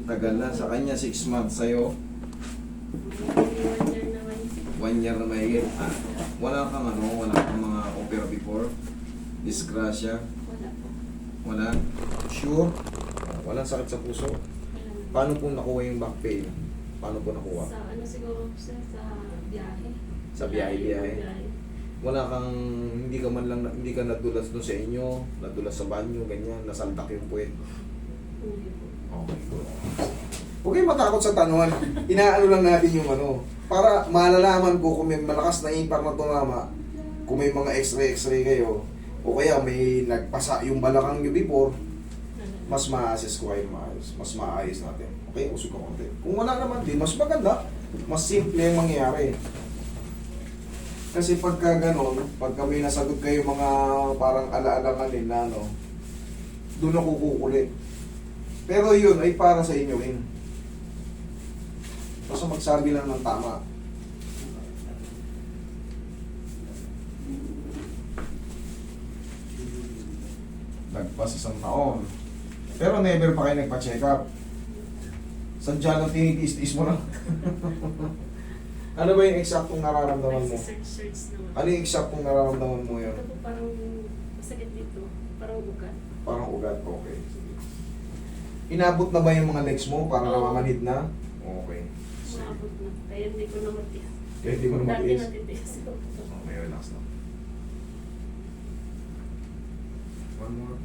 Tagal na. Sa kanya, 6 months. Sa'yo, 1 year na may 1 year na mahigit. Wala kang wala kang mga opera before? Disgrasya? wala po. Wala? Sure? Walang sakit sa puso? Wala na. Paano po nakuha yung back pain? Paano po nakuha? Sa ano siguro po siya, sa biyahe. Sa biyahe? Wala kang, hindi ka man lang, hindi ka nadulas doon sa inyo, nadulas sa banyo, ganyan, nasaltak yung puwet. Hindi po. Okay, good. Huwag kayong matakot sa tanungan. Inaano lang natin yung para malalaman ko kung may malakas na impact na tumama, kung may mga x-ray kayo, o kaya may nagpasa yung balakang nyo before, mas ma-assess ko kayo maayos. Mas maayos natin. Okay, usog ka konti. Kung wala naman din, mas maganda. Mas simple yung mangyayari. Kasi pagka ganon, pagka may nasagot kayo mga parang ala-alanganin na doon ako kukulit. Pero yun ay para sa inyo rin. Basta magsabi lang ng tama. Nagpas 1 taon. Pero never pa kayo nagpa-check up. Sadya lang tinitiis-tiis mo lang. Ano ba yung eksaktong nararamdaman mo? Search naman. Ano yung eksaktong nararamdaman mo yun? Ito po parang masakit dito. Parang ugat. Parang ugat, okay. Sige. Inabot na ba yung mga legs mo? Parang Oo. namamanhid na? Okay. Maabot na. Kaya hindi ko na matiis. Kaya hindi mo na Dati matiis? natitiis ko. Okay, relax na. One more.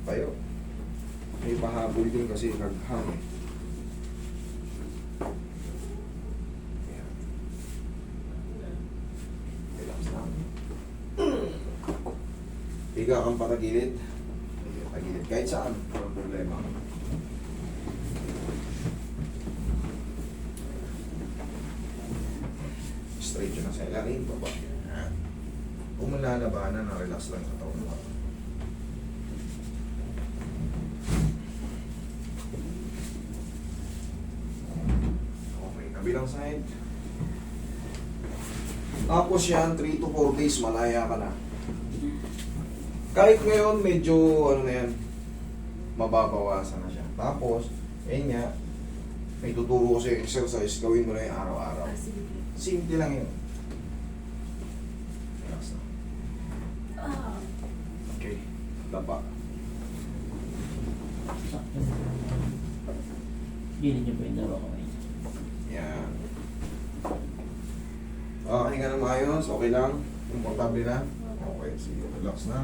Tayo. May pahabol din kasi naghang eh. Ayan. Relax na. Higa kang patagilid. Higa, tagilid. Kahit saan. Walang problema. Straight yun na sa ilalim. Baba. Kung malalabanan, na-relax lang sa taon mo. Okay, kabilang side. Tapos yan, 3 to 4 days, malaya ka na. Kahit ngayon, medyo, na yan, mababawasan na siya. Tapos, nga, may tuturo ko sa exercise, gawin mo na yung araw-araw. Sige. Simple lang yun. Relax na. Okay, lapa. Gilid niyo po yung dalawa kamay. Yan. Okay nga na maayos, okay lang. Komportable na. Okay, sige, relax na.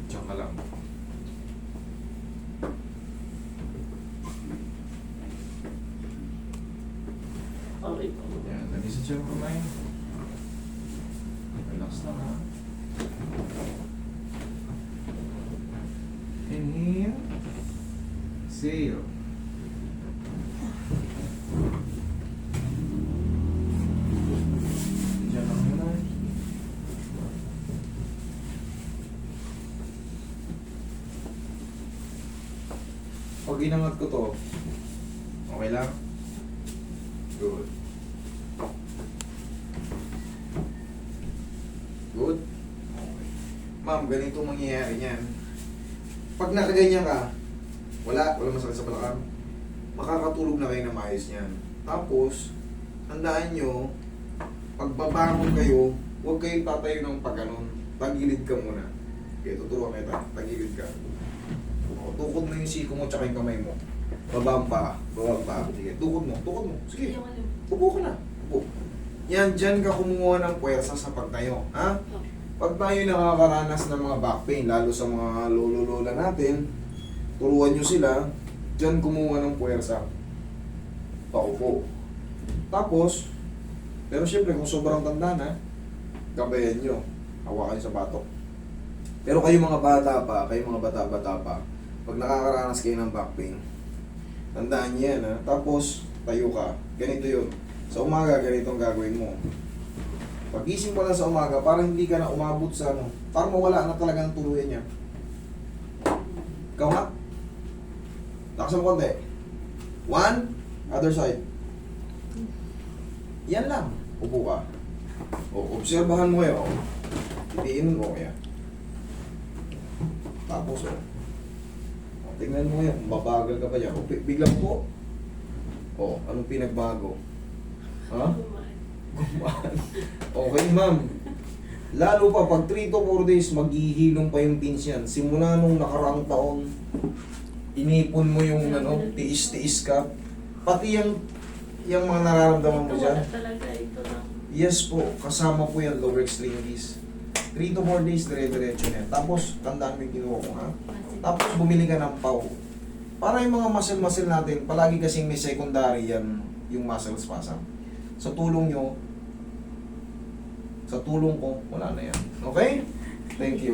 Diyan ka lang. Okay po. Yan, nag-isa siya ng kamay. Relax lang ha. Inhale. Exhale. Diyan lang muna. Pag inangat ko to, okay lang? Good. Good? Okay. Ma'am, ganito mangyayari niyan. Pag nakaganyan ka, wala masakit sa balakang, makakatulog na kayo na maayos niyan. Tapos, tandaan nyo, pagbabangon kayo, huwag kayong tatayo ng pagganon. Tagilid ka muna. Okay, tuturuan kita. Tagilid ka. O, tukod mo yung siko mo tsaka yung kamay mo. Babang pa. Sige, tukod mo. Sige. Yung ano, Upo ka na. Upo. Yan, dyan ka kumuha ng puwersa sa pagtayo. Ha? Oh. Pag tayo nakakaranas ng mga back pain, lalo sa mga lolo-lola natin, turuan nyo sila, dyan kumuha ng puwersa. Paupo. Tapos, pero syempre kung sobrang tanda na, gabayan nyo. Hawakan sa batok. Pero kayo mga bata pa, pag nakakaranas kayo ng back pain, tandaan nyo yan, ha? Tapos, tayo ka. Ganito yun. Sa umaga, ganito ang gagawin mo. Pagising mo lang sa umaga, parang hindi ka na umabot sa ano, parang mawala na talaga ng tuluyan niya. Ikaw nga. Lakasan mo konti. 1, other side. Yan lang. Upo ka. O, obserbahan mo kayo. Itiin mo kaya. Tapos, tingnan mo yan. Mabagal ka pa dyan. Biglang po. O, anong pinagbago? Ha? Gumaan. Okay, ma'am. Lalo pa, pag 3 to 4 days, maghihilong pa yung pins yan. Simula nung nakaraang taon, inipon mo yung ano, tiis-tiis ka. Pati yung mga nararamdaman mo dyan. Wala talaga ito lang. Yes po, kasama po yan, lower extremities. 3 to 4 days, dire-diretso na yan. Tapos, tandaan mo yung kinuha ko, ha? Tapos, bumili ka ng pau. Para yung mga muscle-muscle natin, palagi kasing may secondary yan, yung muscle spasm. Sa tulong nyo, sa tulong ko, wala na yan. Okay? Thank you.